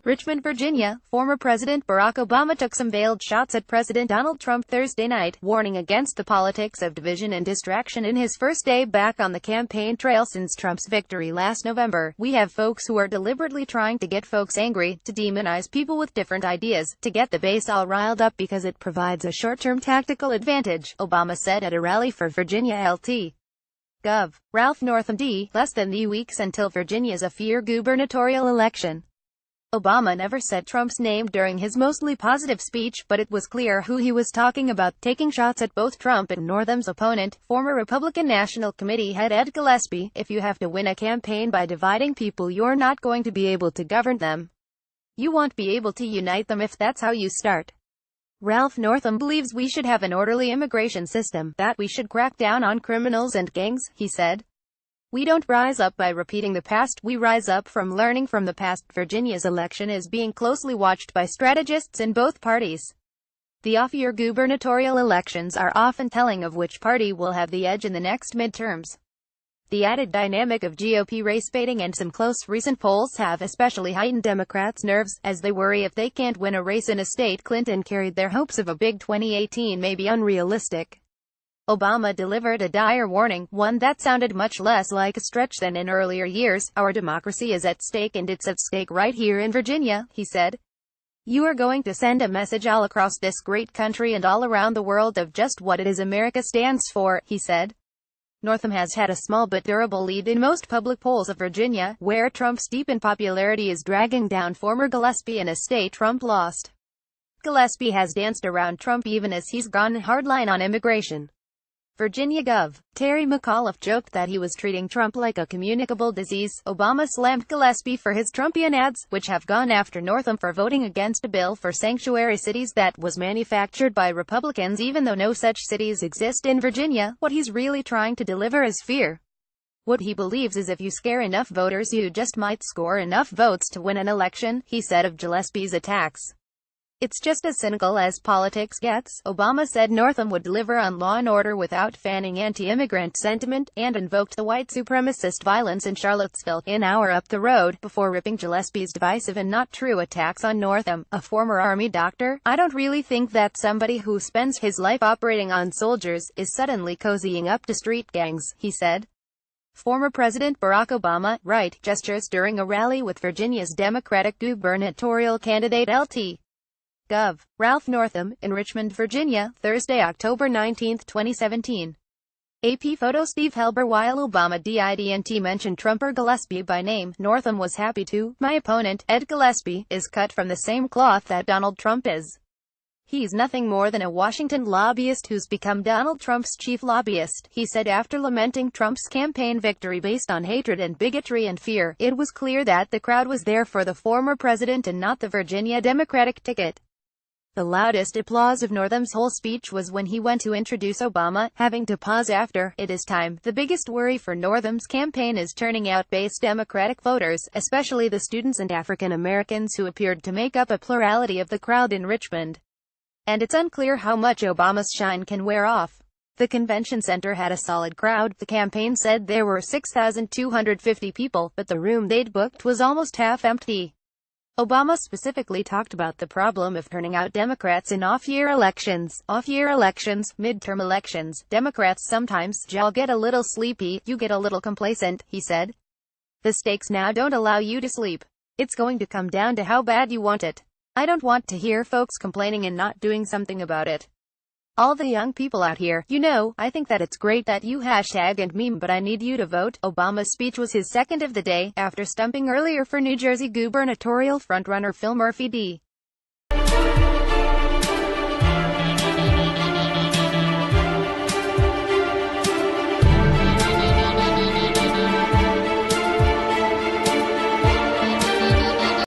Richmond, Virginia, former President Barack Obama took some veiled shots at President Donald Trump Thursday night, warning against the politics of division and distraction in his first day back on the campaign trail since Trump's victory last November. "We have folks who are deliberately trying to get folks angry, to demonize people with different ideas, to get the base all riled up because it provides a short-term tactical advantage," Obama said at a rally for Virginia Lt. Gov. Ralph Northam D. Less than 3 weeks until Virginia's off-year gubernatorial election. Obama never said Trump's name during his mostly positive speech, but it was clear who he was talking about, taking shots at both Trump and Northam's opponent, former Republican National Committee head Ed Gillespie. "If you have to win a campaign by dividing people, you're not going to be able to govern them. You won't be able to unite them if that's how you start." Ralph Northam believes we should have an orderly immigration system, that we should crack down on criminals and gangs, he said. "We don't rise up by repeating the past, we rise up from learning from the past." Virginia's election is being closely watched by strategists in both parties. The off-year gubernatorial elections are often telling of which party will have the edge in the next midterms. The added dynamic of GOP race baiting and some close recent polls have especially heightened Democrats' nerves, as they worry if they can't win a race in a state Clinton carried their hopes of a big 2018 may be unrealistic. Obama delivered a dire warning, one that sounded much less like a stretch than in earlier years. "Our democracy is at stake, and it's at stake right here in Virginia," he said. "You are going to send a message all across this great country and all around the world of just what it is America stands for," he said. Northam has had a small but durable lead in most public polls of Virginia, where Trump's deep in popularity is dragging down former Gillespie in a state Trump lost. Gillespie has danced around Trump even as he's gone hardline on immigration. Virginia Gov. Terry McAuliffe joked that he was treating Trump like a communicable disease. Obama slammed Gillespie for his Trumpian ads, which have gone after Northam for voting against a bill for sanctuary cities that was manufactured by Republicans even though no such cities exist in Virginia. What he's really trying to deliver is fear. What he believes is if you scare enough voters you just might score enough votes to win an election, he said of Gillespie's attacks. "It's just as cynical as politics gets." Obama said Northam would deliver on law and order without fanning anti-immigrant sentiment, and invoked the white supremacist violence in Charlottesville, an hour up the road, before ripping Gillespie's divisive and not true attacks on Northam, a former Army doctor. "I don't really think that somebody who spends his life operating on soldiers is suddenly cozying up to street gangs," he said. Former President Barack Obama, right, gestures during a rally with Virginia's Democratic gubernatorial candidate Lt. Gov. Ralph Northam, in Richmond, Virginia, Thursday, October 19, 2017. AP photo. Steve Helber. While Obama didn't mention Trump or Gillespie by name, Northam was happy to. "My opponent, Ed Gillespie, is cut from the same cloth that Donald Trump is. He's nothing more than a Washington lobbyist who's become Donald Trump's chief lobbyist," he said after lamenting Trump's campaign victory based on hatred and bigotry and fear. It was clear that the crowd was there for the former president and not the Virginia Democratic ticket. The loudest applause of Northam's whole speech was when he went to introduce Obama, having to pause after, "It is time." The biggest worry for Northam's campaign is turning out base Democratic voters, especially the students and African Americans who appeared to make up a plurality of the crowd in Richmond. And it's unclear how much Obama's shine can wear off. The convention center had a solid crowd. The campaign said there were 6,250 people, but the room they'd booked was almost half empty. Obama specifically talked about the problem of turning out Democrats in off-year elections. "Off-year elections, midterm elections, Democrats sometimes y'all get a little sleepy, you get a little complacent," he said. "The stakes now don't allow you to sleep. It's going to come down to how bad you want it. I don't want to hear folks complaining and not doing something about it. All the young people out here, I think that it's great that you hashtag and meme, but I need you to vote." Obama's speech was his second of the day, after stumping earlier for New Jersey gubernatorial frontrunner Phil Murphy D.